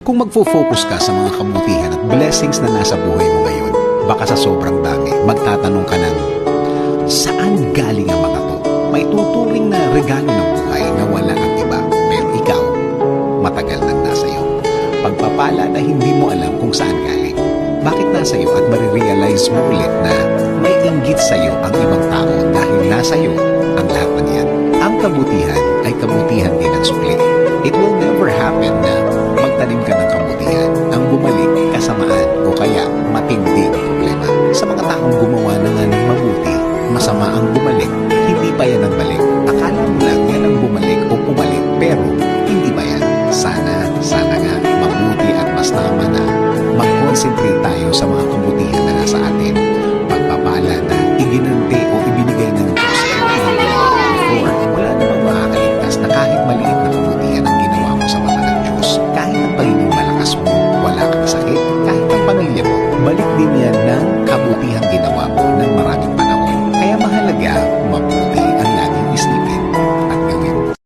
Kung magfo-focus ka sa mga kabutihan at blessings na nasa buhay mo ngayon, baka sa sobrang dami, magtatanong ka ng, saan galing ang mga to? May tuturing na regalo ng buhay na wala ang iba, pero ikaw, matagal nang nasa iyo. Pagpapala na hindi mo alam kung saan galing. Bakit nasa iyo at marirealize mo ulit na may inggit sa iyo ang ibang tao dahil nasa iyo ang lahat ng yan. Ang kabutihan ay kabutihan din ang sukli. It will never happen na magtanim ka ng kabutihan ang bumalik kasamaan o kaya matinding problema. Sa mga taong gumawa na nga ng mabuti, masama ang bumalik, hindi pa yan ang balik. Akala mo lang yan ang bumalik o pumalit, pero hindi pa yan. Sana nga, mabuti at mas tama na mag-concentrate tayo sa mga kabutihan na nasa atin. Pagpapala na iginanti o ibinigay ng Diyos before, wala namang makakaligtas na kahit maliit na kabutihan ang ginawa mo sa mata ng Diyos. Kahit ang pagiging malakas mo, wala kang sakit, kahit ang pamilya mo, balik din yan ng kabutihang ginawa mo ng maraming panahon. Kaya mahalaga, mabuti